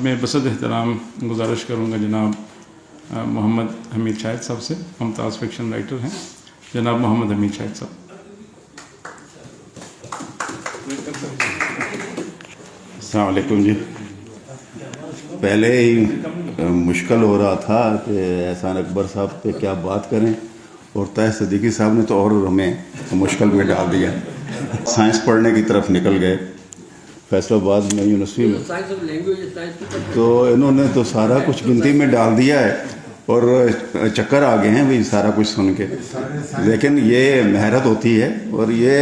अब मैं बसद एहतराम गुजारिश करूँगा जनाब मोहम्मद हमीद शाहिद साहब से, मुमताज़ फिक्शन राइटर हैं जनाब मोहम्मद हमीद शाहिद साहब। अस्सलाम वालेकुम जी। पहले ही मुश्किल हो रहा था कि एहसान अकबर साहब पे क्या बात करें, और तय सिद्दीकी साहब ने तो और हमें मुश्किल में डाल दिया। साइंस पढ़ने की तरफ निकल गए फैसलाबाद में यूनिवर्सिटी में, तो इन्होंने तो सारा कुछ गिनती में डाल दिया है और चक्कर आ गए हैं भाई सारा कुछ सुन के। लेकिन ये मेहनत होती है, और ये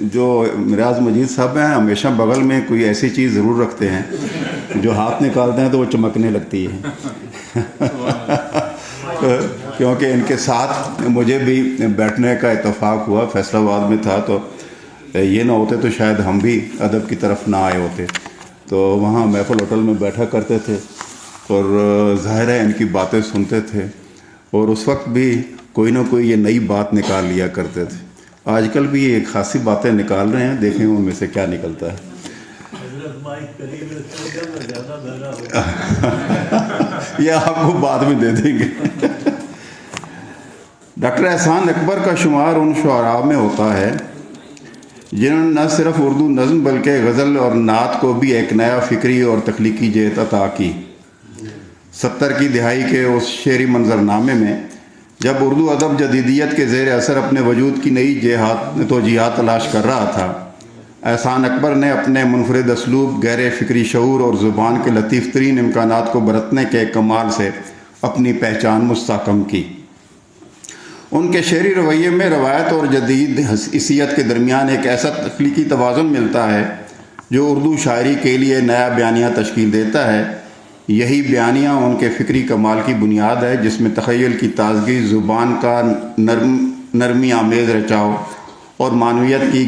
जो मिराज मजीद साहब हैं हमेशा बगल में कोई ऐसी चीज़ ज़रूर रखते हैं जो हाथ निकालते हैं तो वो चमकने लगती है। क्योंकि इनके साथ मुझे भी बैठने का इत्तेफाक हुआ, फैसलाबाद में था, तो ये ना होते तो शायद हम भी अदब की तरफ ना आए होते। तो वहाँ महफिल होटल में बैठा करते थे और ज़ाहिर है इनकी बातें सुनते थे, और उस वक्त भी कोई ना कोई ये नई बात निकाल लिया करते थे। आजकल भी ये खासी बातें निकाल रहे हैं, देखें उनमें से क्या निकलता है। ये आपको बाद में दे देंगे। डॉक्टर एहसान अकबर का शुमार उन शुआरा में होता है जिन्होंने न सिर्फ उर्दू नज़्म बल्कि गज़ल और नात को भी एक नया फ़िक्री और तख्लीकी जहत अता की। 70 की दिहाई के उस शेरी मंजरनामे में जब उर्दू अदब जदीदियत के ज़ेर असर अपने वजूद की नई तोजीहात तलाश कर रहा था, एहसान अकबर ने अपने मुनफरिद असलूब, गहरे फ़िक्री शऊर और ज़ुबान के लतीफ़ तरीन इम्कानात को बरतने के कमाल से अपनी पहचान मुस्तहकम की। उनके शेरी रवैये में रवायत और जदीद हसीयत के दरमियान एक ऐसा तख्लीकी तवाज़ुन मिलता है जो उर्दू शायरी के लिए नया बयानिया तश्कील देता है। यही बयानिया उनके फ़िक्री कमाल की बुनियाद है, जिसमें तख़य्युल की ताज़गी, ज़ुबान का नरमी आमेज़ रचाव और मानवियत की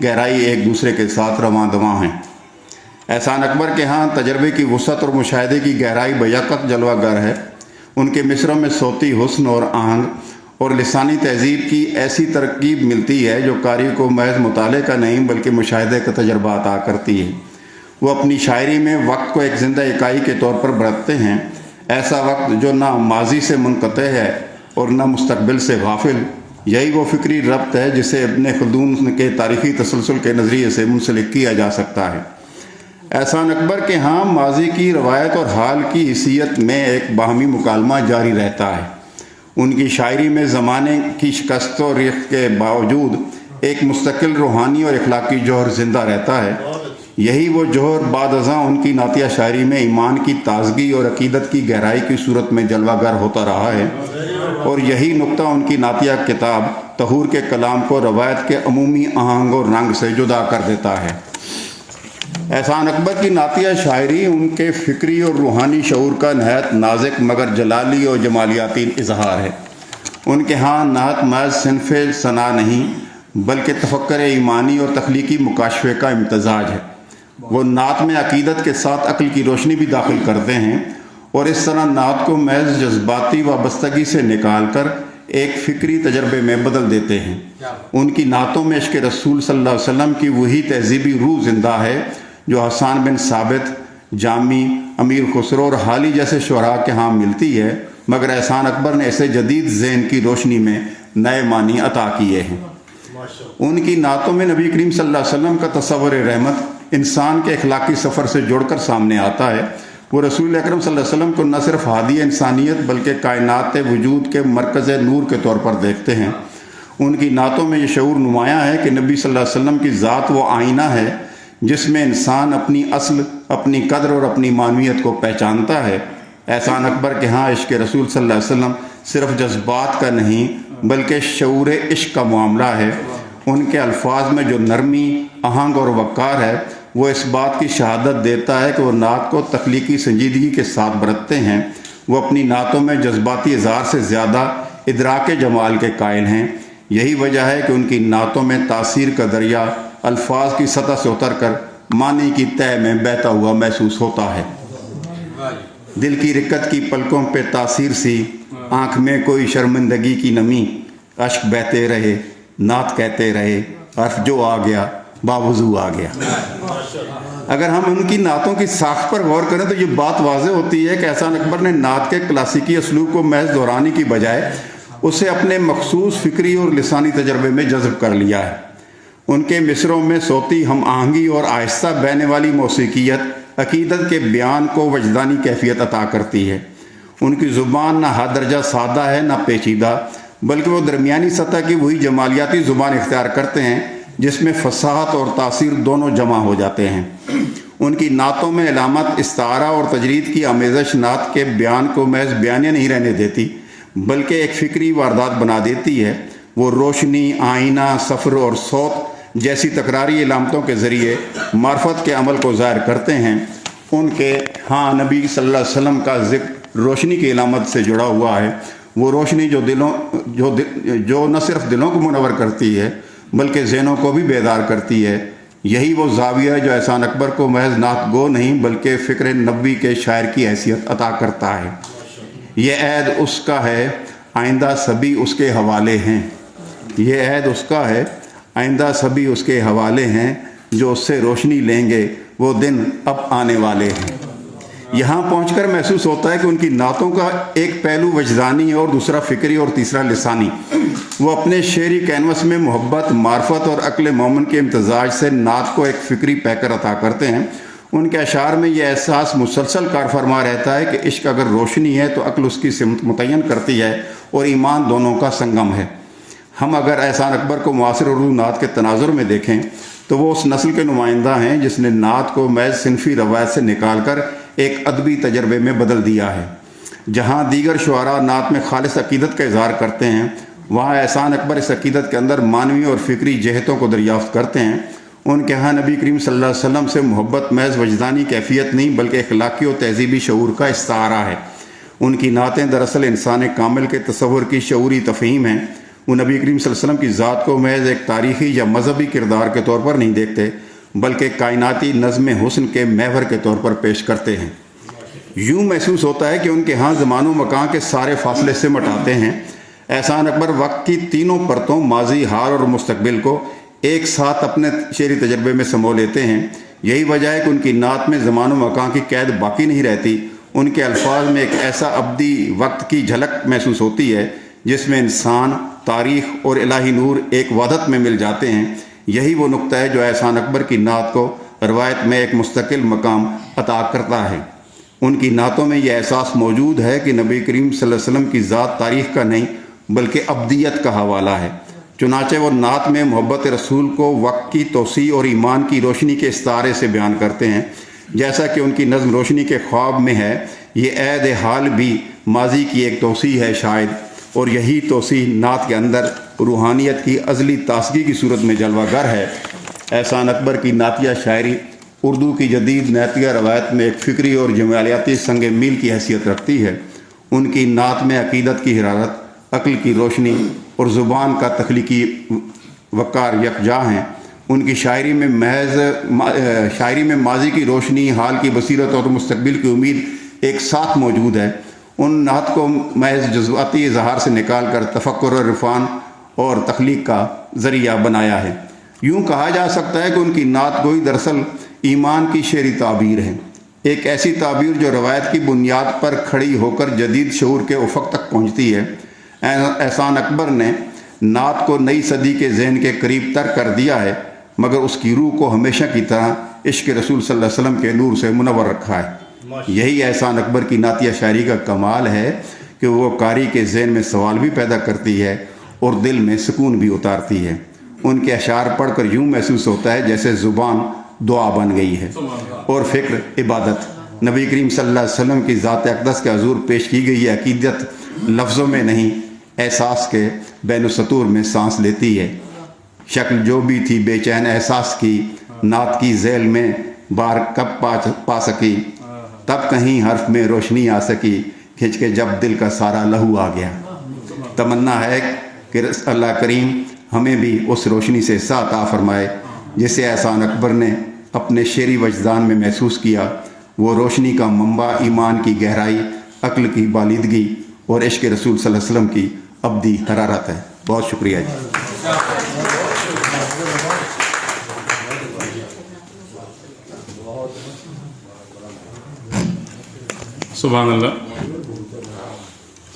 गहराई एक दूसरे के साथ रवां दवां हैं। एहसान अकबर के यहाँ तजर्बे की वुसअत और मुशाहिदे की गहराई बैक़त जलवागर है। उनके मिसरों में सोती हुस्न और आहंग और लिसानी तहज़ीब की ऐसी तरकीब मिलती है जो कारी को महज मुताले का नहीं बल्कि मुशाहिदे का तजर्बा अता करती है। वो अपनी शायरी में वक्त को एक ज़िंदा इकाई के तौर पर बरतते हैं, ऐसा वक्त जो ना माजी से मुनक़ते है और ना मुस्तक़बिल से गाफिल। यही वो फ़िक्री रब्त है जिसे इब्न खल्दून के तारीख़ी तसलसल के नज़रिए से मुंसलिक किया जा सकता है। एहसान अकबर के यहाँ माजी की रवायत और हाल की हिस्सियत में एक बाहमी मुकालमा जारी रहता है। उनकी शायरी में ज़माने की शिकस्त और रिख के बावजूद एक मुस्तकिल रूहानी और इखलाकी जौहर ज़िंदा रहता है। यही वो जौहर बाद अज़ां उनकी नातिया शायरी में ईमान की ताज़गी और अकीदत की गहराई की सूरत में जलवागर होता रहा है, और यही नुक्ता उनकी नातिया किताब तहूर के कलाम को रवायत के अमूमी आहंग और रंग से जुदा कर देता है। एहसान अकबर की नातिया शायरी उनके फ़िक्री और रूहानी शऊर का नहायत नाज़िक मगर जलाली और जमालियाती इजहार है। उनके यहाँ नात महज सिनफ़े सना नहीं बल्कि तफ़क्कुर ईमानी और तख्लीकी मुकाशफे का इम्तज़ाज है। वो नात में अकीदत के साथ अक्ल की रोशनी भी दाखिल करते हैं, और इस तरह नात को महज जज्बाती वाबस्तगी से निकाल कर एक फ़िक्री तजर्बे में बदल देते हैं। उनकी नातों में इश्क़ रसूल सल्लल्लाहु अलैहि वसल्लम की वही तहज़ीबी रूह ज़िंदा है जो हसन बिन साबित, जामी, अमीर खुसरो और हाली जैसे शुरा के यहाँ मिलती है, मगर एहसान अकबर ने इसे जदीद ज़हन की रोशनी में नए मानी अता किए हैं। उनकी नातों में नबी करीम सल्लल्लाहु अलैहि वसल्लम का तस्वुर रहमत इंसान के अखलाकी सफ़र से जुड़कर सामने आता है। वो रसूल अकरम सल्लल्लाहु अलैहि वसल्लम को न सिर्फ हादी इंसानियत बल्कि कायनात वजूद के मरकज़ नूर के तौर पर देखते हैं। उनकी नातों में ये शऊर नुमायाँ है कि नबी सल्लल्लाहु अलैहि वसल्लम की ज़ात वो आईना है जिसमें इंसान अपनी असल, अपनी कदर और अपनी मानवियत को पहचानता है। एहसान अकबर के यहाँ इश्क़ रसूल सल्लल्लाहु अलैहि वसल्लम सिर्फ जज्बात का नहीं बल्कि शऊर इश्क़ का मामला है। उनके अल्फाज में जो नरमी, आहंग और वक़ार है वो इस बात की शहादत देता है कि वो नात को तख्लीकी संजीदगी के साथ बरतते हैं। वो अपनी नातों में जज्बाती इज़हार से ज़्यादा इदराक जमाल के कायल हैं। यही वजह है कि उनकी नातों में तासीर का दरिया अल्फाज की सतह से उतर कर मानी की तह में बहता हुआ महसूस होता है। दिल की रिक्कत की पलकों पे तासीर सी, आँख में कोई शर्मिंदगी की नमी, अश्क बहते रहे, नात कहते रहे, अर्फ जो आ गया बावजू आ गया। अगर हम उनकी नातों की साख्त पर गौर करें तो ये बात वाज़ेह होती है कि एहसान अकबर ने नात के क्लासिकी असलूब को महज दोहराने की बजाय उसे अपने मखसूस फ़िक्री और लिसानी तजर्बे में जज़्ब कर लिया है। उनके मिसरों में सोती हम आहंगी और आहिस्ता बहने वाली मौसीकियत अकीदत के बयान को वजदानी कैफियत अता करती है। उनकी ज़ुबान ना हद दर्जा सादा है ना पेचीदा, बल्कि वो दरमियानी सतह की वही जमालियाती ज़ुबान इख्तियार करते हैं जिसमें फसाहत और तासीर दोनों जमा हो जाते हैं। उनकी नातों में अलामत इस्तारा और तजरीद की आमेज़श नात के बयान को महज बयानिया नहीं रहने देती, बल्कि एक फ़िक्री वारदात बना देती है। वो रोशनी, आईना, सफ़र और सौत जैसी तकरारी अलामतों के ज़रिए मार्फत के अमल को ज़ाहिर करते हैं। उनके हाँ नबी सल्लल्लाहु अलैहि वसल्लम का ज़िक्र रोशनी की अलामत से जुड़ा हुआ है। वो रोशनी जो न सिर्फ दिलों को मुनव्वर करती है बल्कि ज़हनों को भी बेदार करती है। यही वो ज़ाविया है जो एहसान अकबर को महज नात गो नहीं बल्कि फ़िक्र नबी के शायर की हैसियत अता करता है। ये ऐद उसका है, आइंदा सभी उसके हवाले हैं। ये ऐद उसका है, आइंदा सभी उसके हवाले हैं। जो उससे रोशनी लेंगे वो दिन अब आने वाले हैं। यहाँ पहुँचकर महसूस होता है कि उनकी नातों का एक पहलू वजदानी है और दूसरा फ़िक्री और तीसरा लिसानी। वो अपने शेरी कैनवस में मोहब्बत, मार्फत और अक्ल मोमन के इम्तजाज से नात को एक फ़िक्री पैकर अता करते हैं। उनके अशार में यह एहसास मुसलसल कार फरमा रहता है कि इश्क अगर रोशनी है तो अक्ल उसकी सिमत मुतय्यन करती है और ईमान दोनों का संगम है। हम अगर एहसान अकबर को मुआसिर उर्दू नात के तनाजुर में देखें तो वो उस नस्ल के नुमाइंदा हैं जिसने नात को महज सिनफ़ी रवायत से निकाल कर एक अदबी तजर्बे में बदल दिया है। जहाँ दीगर शुआरा नात में खालिस अकीदत का इजहार करते हैं, वहाँ एहसान अकबर इस अकीदत के अंदर मानवी और फ़िक्री जहतों को दरियाफ़्त करते हैं। उनके यहाँ नबी करीम सल्लल्लाहु अलैहि वसल्लम से मोहब्बत महज वजदानी कैफियत नहीं बल्कि अखलाकी और तहज़ीबी शऊर का इस्तारा है। उनकी नातें दरअसल इंसान कामिल के तसव्वुर की शऊरी तफ़हीम हैं। वो नबी करीम सल्लल्लाहु अलैहि वसल्लम की ज़ात को महज एक तारीख़ी या मजहबी किरदार के तौर पर नहीं देखते बल्कि कायनाती नज़्म हुस्न के महवर के तौर पर पेश करते हैं। यूँ महसूस होता है कि उनके यहाँ ज़मानो मकान के सारे फासले सिमट आते हैं। एहसान अकबर वक्त की तीनों परतों माजी, हाल और मुस्तकबिल को एक साथ अपने शेरी तजर्बे में समो लेते हैं। यही वजह है कि उनकी नात में ज़मानो मकान की कैद बाकी नहीं रहती। उनके अल्फाज में एक ऐसा अब्दी वक्त की झलक महसूस होती है जिसमें इंसान, तारीख़ और इलाही नूर एक वहदत में मिल जाते हैं। यही वो नुक्ता है जो एहसान अकबर की नात को रवायत में एक मुस्तकिल मकाम अता करता है। उनकी नातों में यह एहसास मौजूद है कि नबी करीम सल्लल्लाहु अलैहि वसल्लम की ज़ात तारीख़ का नहीं बल्कि अब्दियत का हवाला है। चुनाचे वो नात में मोहब्बत रसूल को वक्त की तोसी और ईमान की रोशनी के इस्तारे से बयान करते हैं। जैसा कि उनकी नज़्म रोशनी के ख्वाब में है, ये ऐद हाल भी माजी की एक तोसी है शायद, और यही तोसी नात के अंदर रूहानियत की अज़ली तासगी की सूरत में जलवागर है। एहसान अकबर की नातिया शायरी उर्दू की जदीद नातिया रवायत में एक फ़िक्री और जमालियाती संग मील की हैसियत रखती है। उनकी नात में अकीदत की हिरारत, अक्ल की रोशनी और ज़ुबान का तख्लीकी वक़ार यकजा हैं। उनकी शायरी में माजी की रोशनी, हाल की बसीरत और मुस्तकबिल की उम्मीद एक साथ मौजूद है। उन नात को महज जज्बाती इजहार से निकाल कर तफक्कुर और इरफान और तख्लीक का ज़रिया बनाया है। यूँ कहा जा सकता है कि उनकी नात गोई दरअसल ईमान की शेरी ताबीर है, एक ऐसी ताबीर जो रवायत की बुनियाद पर खड़ी होकर जदीद शऊर के उफ़क़ तक पहुँचती है। एहसान अकबर ने नात को नई सदी के ज़हन के करीब तर कर दिया है, मगर उसकी रूह को हमेशा की तरह इश्क़ रसूल सल्लल्लाहु अलैहि वसल्लम के नूर से मुनव्वर रखा है। यही एहसान अकबर की नातिया शायरी का कमाल है कि वो कारी के ज़हन में सवाल भी पैदा करती है और दिल में सुकून भी उतारती है। उनके अशार पढ़कर यूँ महसूस होता है जैसे ज़ुबान दुआ बन गई है और फ़िक्र इबादत। नबी करीम सल्लल्लाहु अलैहि वसल्लम की ज़ात अक़दस के हुज़ूर पेश की गई है अक़ीदत लफ्ज़ों में नहीं, एहसास के बैन सतूर में सांस लेती है। शक्ल जो भी थी बेचैन एहसास की, नात की झैल में बार कब पा सकी, तब कहीं हर्फ में रोशनी आ सकी, खिंच के जब दिल का सारा लहू आ गया। तमन्ना है कि अल्लाह करीम हमें भी उस रोशनी से हिस्सा अता फरमाए जिसे एहसान अकबर ने अपने शेरी वजदान में महसूस किया। वो रोशनी का मंबा ईमान की गहराई, अक्ल की बालिदगी और इश्क़ रसूल सल्लल्लाहु अलैहि वसल्लम की अब्दी हरारत है। बहुत शुक्रिया जी। सुभान अल्लाह।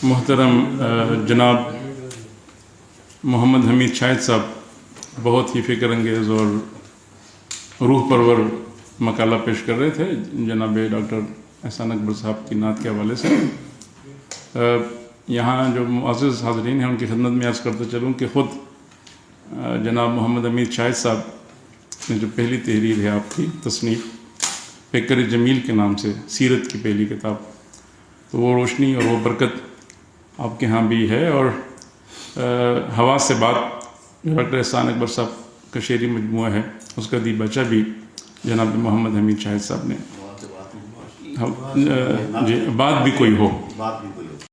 मोहतरम जनाब मोहम्मद हमीद शाहिद साहब बहुत ही फ़िक्र अंगेज़ और रूह परवर मकाला पेश कर रहे थे जनाब डॉक्टर एहसान अकबर साहब की नात के हवाले से। यहाँ जो मुअज़्ज़ज़ हाज़रीन हैं उनकी खिदमत में अर्ज़ करते चलूँ कि ख़ुद जनाब मोहम्मद हमीद शाहिद साहब ने जो पहली तहरीर है आपकी तसनीफ़ फ़िक्र जमील के नाम से, सीरत की पहली किताब, तो वो रोशनी और वो बरकत आपके यहाँ भी है। और हवा से बात जो डॉक्टर एहसान अकबर साहब का शेरी मजमूआ है उसका दी बचा भी जनाब मोहम्मद हमीद शाहिद साहब ने। जी बात भी कोई हो